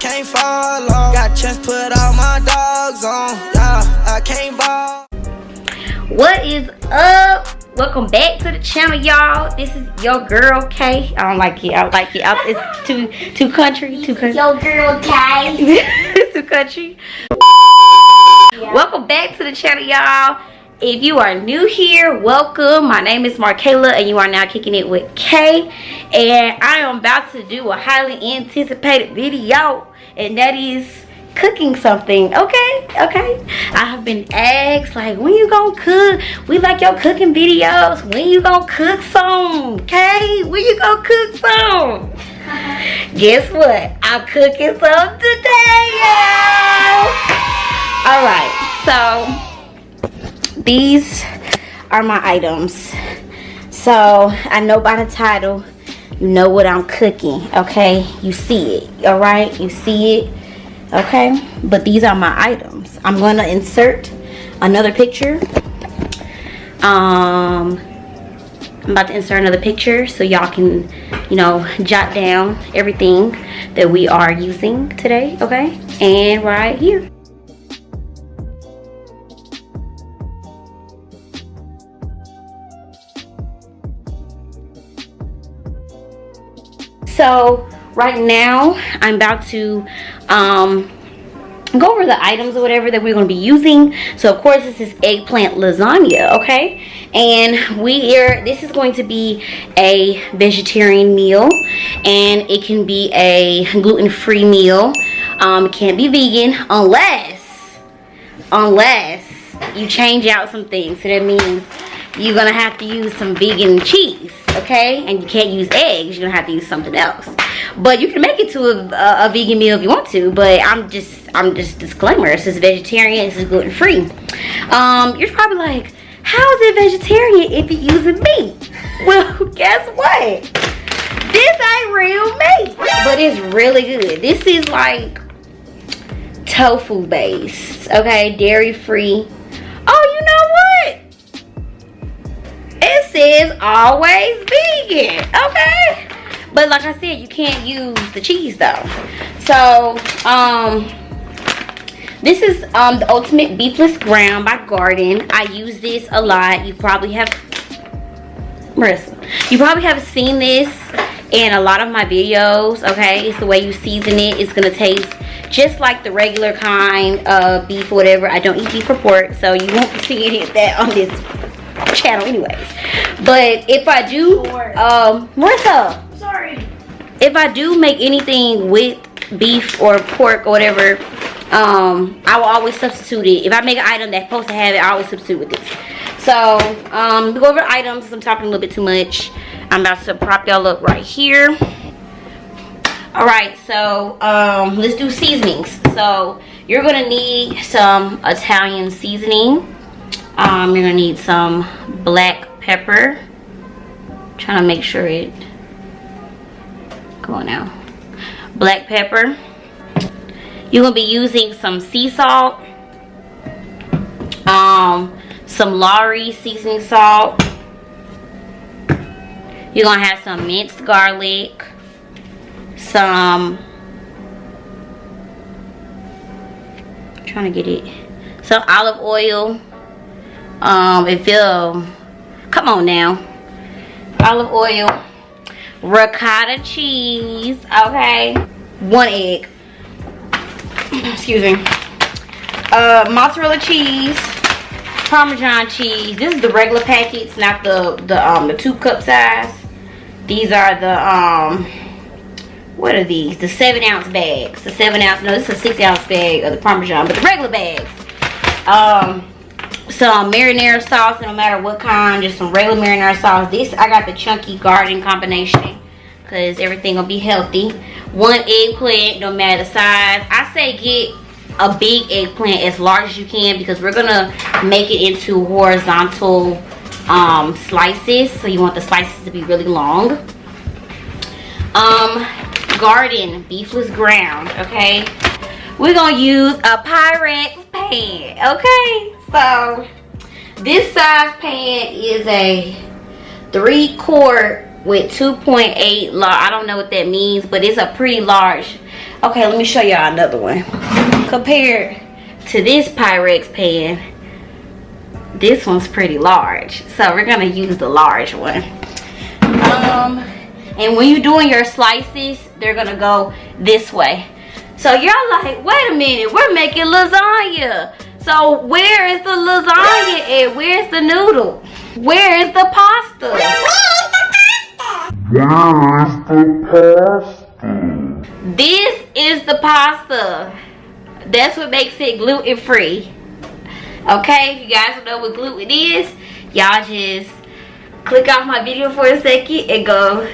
can't follow. Got chance, put all my dogs on. Yeah, I can't ball. What is up? Welcome back to the channel, y'all. This is your girl K. I don't like it. I don't like it. It's too country. Too country. Your girl K. It's too country. Yeah. Welcome back to the channel, y'all. If you are new here, welcome. My name is Markayla, and you are now kicking it with K. And I am about to do a highly anticipated video, and that is cooking something. Okay. I have been asked, like, when you gonna cook? We like your cooking videos. When you gonna cook some? Okay, when you gonna cook some? Guess what? I'm cooking some today, y'all. All right, so these are my items. So I know by the title, you know what I'm cooking. Okay, you see it. All right, you see it. Okay, but these are my items. I'm gonna insert another picture. I'm about to insert another picture so y'all can, you know, jot down everything that we are using today. Okay, and right here. So right now I'm about to go over the items or whatever that we're going to be using. So of course this is eggplant lasagna, okay? And this is going to be a vegetarian meal, and it can be a gluten-free meal. It can't be vegan unless you change out some things. So that means you're gonna have to use some vegan cheese, okay? And you can't use eggs. You're gonna have to use something else. But you can make it to a vegan meal if you want to. But I'm just disclaimer. This is vegetarian. This is gluten free. You're probably like, how is it vegetarian if you're using meat? Well, guess what? This ain't real meat, but it's really good. This is like tofu based, okay? Dairy free. Oh, you know what? It says always vegan, okay? But like I said, you can't use the cheese though. So this is the ultimate beefless ground by Gradein. I use this a lot. You probably have seen this in a lot of my videos, okay? It's the way you season it. It's gonna taste just like the regular kind of beef or whatever. I don't eat beef or pork, so you won't be seeing any of that on this channel anyways. But if I do Marissa, sorry, if I do make anything with beef or pork or whatever, I will always substitute it. If I make an item that's supposed to have it, I always substitute with this. So go over items. I'm talking a little bit too much. I'm about to prop y'all up right here. All right, so let's do seasonings. So you're gonna need some Italian seasoning. You're gonna need some black pepper. Trying to make sure it, come on now. Black pepper. You're gonna be using some sea salt, some Lawrys seasoning salt. You're gonna have some minced garlic, some, trying to get it, some olive oil. Come on now, olive oil, ricotta cheese, okay, 1 egg, excuse me, mozzarella cheese, Parmesan cheese. This is the regular packets, not the 2-cup size. These are the what are these? The 7-ounce bags. The 7-ounce, no, this is a 6-ounce bag of the Parmesan, but the regular bags. Some marinara sauce, no matter what kind, just some regular marinara sauce. This, I got the chunky Gradein combination because everything will be healthy. 1 eggplant, no matter the size. I say get a big eggplant, as large as you can, because we're gonna make it into horizontal slices. So you want the slices to be really long. Gradein beefless ground, okay? We're gonna use a Pyrex pan, okay? So this size pan is a 3-quart with 2.8 large. I don't know what that means, but it's a pretty large Okay, let me show y'all another one. Compared to this Pyrex pan, this one's pretty large. So we're gonna use the large one. And when you're doing your slices, they're gonna go this way. So y'all like, wait a minute, we're making lasagna. So where is the lasagna at? Where's the noodle? Where is the pasta? Where is the pasta? This is the pasta. That's what makes it gluten free. Okay, if you guys don't know what gluten is, y'all just click off my video for a second and go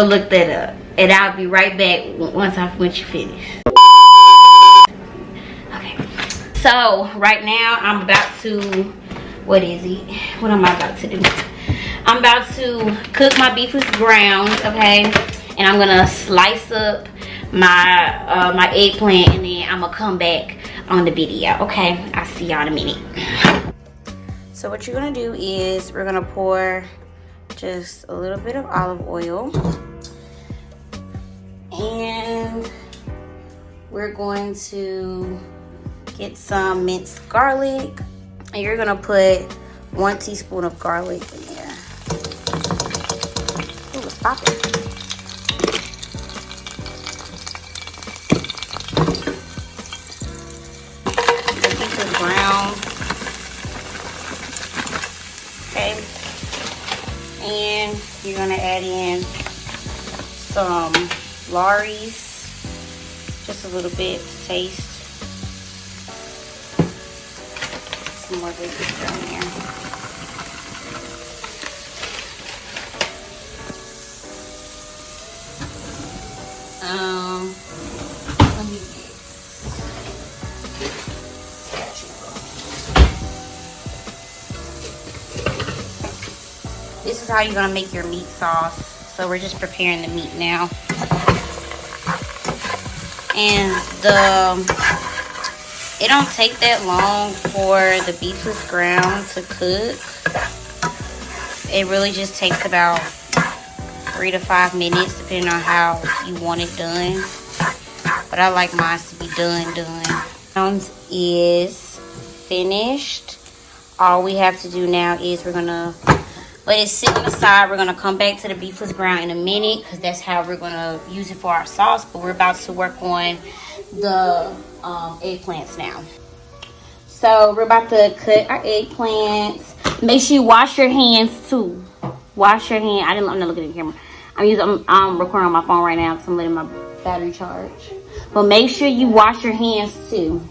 look that up. And I'll be right back once you finish. Okay, so right now I'm about to, what am I about to do? I'm about to cook my beefless ground, okay? And I'm gonna slice up my my eggplant, and then I'm gonna come back on the video. Okay, I'll see y'all in a minute. So what you're gonna do is we're gonna pour just a little bit of olive oil, and we're going to get some minced garlic, and you're gonna put 1 teaspoon of garlic in there. Ooh, it's popping. Brown. Okay, and you're gonna add in some Lawrys, just a little bit to taste. Some more babies down there. Let me get. This is how you're gonna make your meat sauce. So we're just preparing the meat now. And it don't take that long for the beefless ground to cook. It really just takes about 3 to 5 minutes depending on how you want it done. But I like mine to be done. Ground is finished. All we have to do now is we're gonna let it sit on the side. We're gonna come back to the beefless ground in a minute because that's how we're gonna use it for our sauce. But we're about to work on the eggplants now. So we're about to cut our eggplants. Make sure you wash your hands too. Wash your hand. I'm not looking at the camera. I'm recording on my phone right now because I'm letting my battery charge. But make sure you wash your hands too.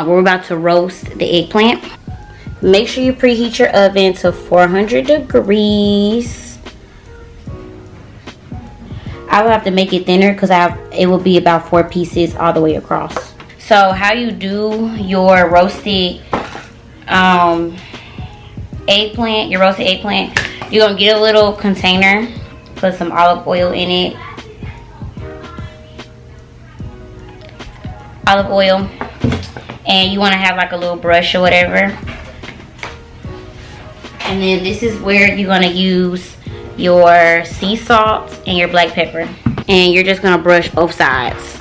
We're about to roast the eggplant. Make sure you preheat your oven to 400 degrees. I will have to make it thinner because it will be about 4 pieces all the way across. So how you do your roasted eggplant, you're gonna get a little container, put some olive oil in it. Olive oil. And you want to have like a little brush or whatever. And then this is where you're going to use your sea salt and your black pepper. And you're just going to brush both sides.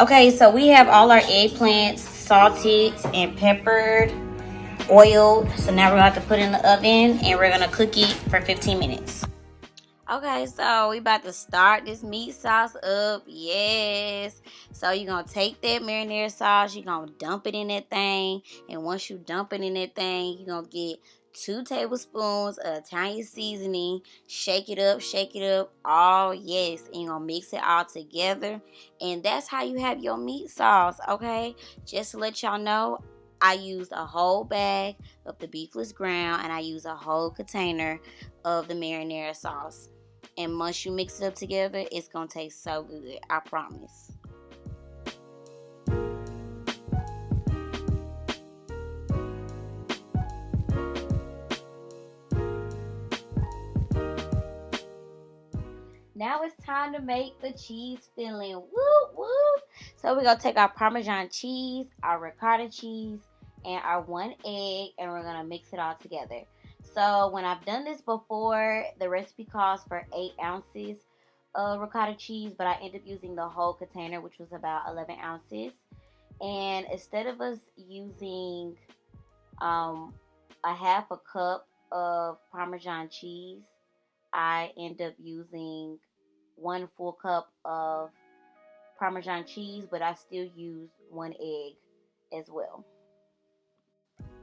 Okay, so we have all our eggplants salted and peppered, oiled. So now we're gonna have to put it in the oven and we're gonna cook it for 15 minutes. Okay, so we about to start this meat sauce up. Yes. So you're gonna take that marinara sauce, you're gonna dump it in that thing. And once you dump it in that thing, you're gonna get 2 tablespoons of Italian seasoning. Shake it up. Oh yes, and you're gonna mix it all together, and that's how you have your meat sauce. Okay, just to let y'all know, I used a whole bag of the Beefless ground, and I used a whole container of the marinara sauce. And once you mix it up together, it's going to taste so good. I promise. Now it's time to make the cheese filling. Woo, woo. So we're going to take our Parmesan cheese, our Ricotta cheese, and our 1 egg, and we're going to mix it all together. So when I've done this before, the recipe calls for 8 ounces of ricotta cheese, but I ended up using the whole container, which was about 11 ounces. And instead of us using a half a cup of Parmesan cheese, I end up using 1 full cup of Parmesan cheese, but I still use 1 egg as well.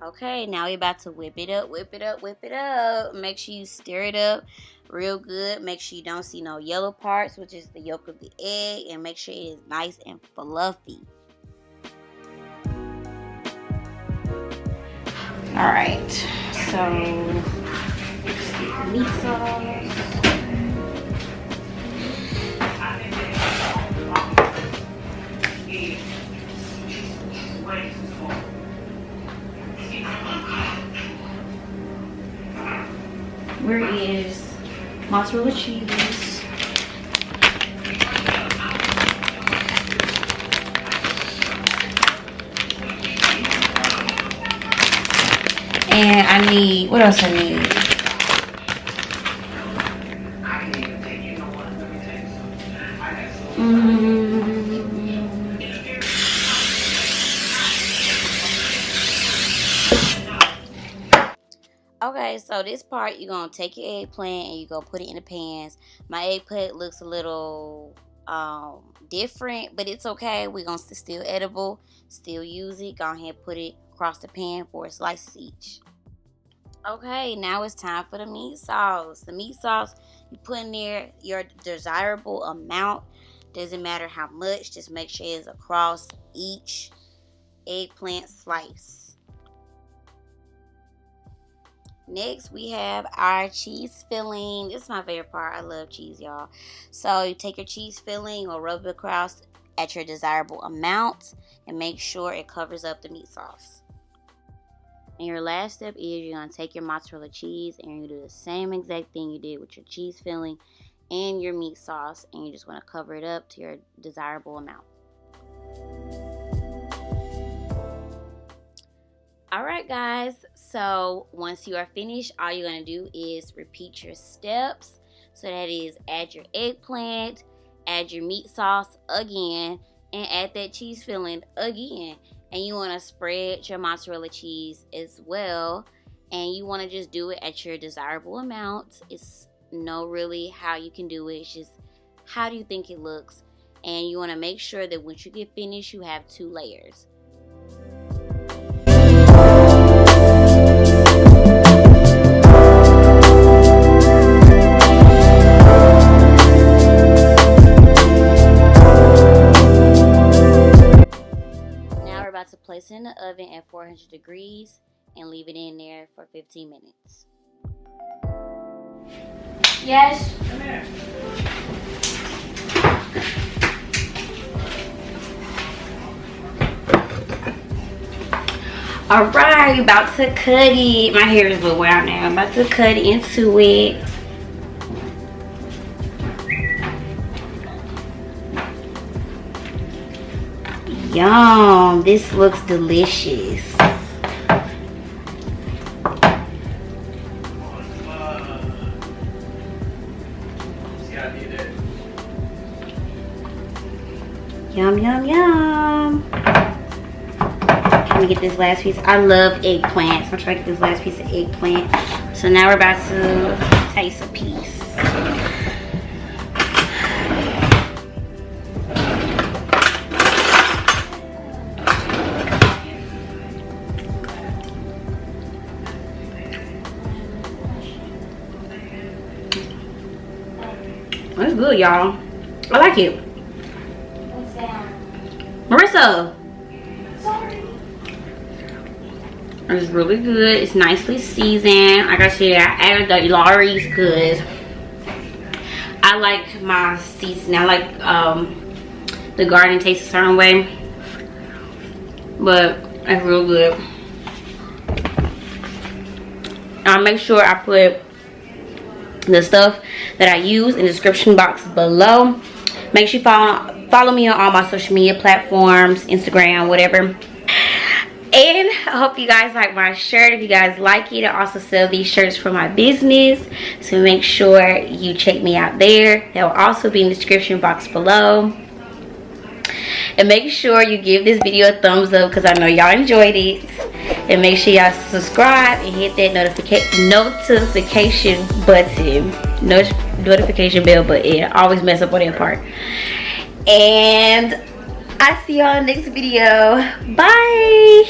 Okay, now we're about to whip it up, whip it up, whip it up. Make sure you stir it up real good. Make sure you don't see no yellow parts, which is the yolk of the egg, and make sure it is nice and fluffy. All right, so meat sauce. Where is mozzarella cheese? And I need, what else I need? Okay, so this part, you're going to take your eggplant and you're going to put it in the pans. My eggplant looks a little different, but it's okay. We're going to still edible, still use it. Go ahead and put it across the pan, 4 slices each. Okay, now it's time for the meat sauce. The meat sauce, you put in there your desirable amount. Doesn't matter how much, just make sure it's across each eggplant slice. Next, we have our cheese filling. This is my favorite part. I love cheese, y'all. So you take your cheese filling or rub it across at your desirable amount and make sure it covers up the meat sauce. And your last step is you're going to take your mozzarella cheese and you're going to do the same exact thing you did with your cheese filling and your meat sauce, and you just want to cover it up to your desirable amount. Alright guys, so once you are finished, all you're going to do is repeat your steps. So that is add your eggplant, add your meat sauce again, and add that cheese filling again. And you want to spread your mozzarella cheese as well, and you want to just do it at your desirable amount. It's no really how you can do it, it's just how do you think it looks. And you want to make sure that once you get finished, you have 2 layers. To place it in the oven at 400 degrees and leave it in there for 15 minutes. Yes. Come here. Alright, about to cut it. My hair is a little wild now. I'm about to cut into it. Yum, this looks delicious. Yum, yum, yum. Let me get this last piece. I love eggplant, so I'm trying to get this last piece of eggplant. So now we're about to taste a piece. That's good, y'all. I like it. Marissa. Sorry. It's really good. It's nicely seasoned. Like I said, I added the Lawrys because I like my seasoning. I like the garden tastes a certain way, but it's real good. I'll make sure I put the stuff that I use in the description box below. Make sure you follow me on all my social media platforms, Instagram, whatever. And I hope you guys like my shirt. If you guys like it, I also sell these shirts for my business, so make sure you check me out there. That will also be in the description box below. And make sure you give this video a thumbs up because I know y'all enjoyed it. And make sure y'all subscribe and hit that notification button, notification bell button. I always mess up on that part. And I'll see y'all in the next video. Bye.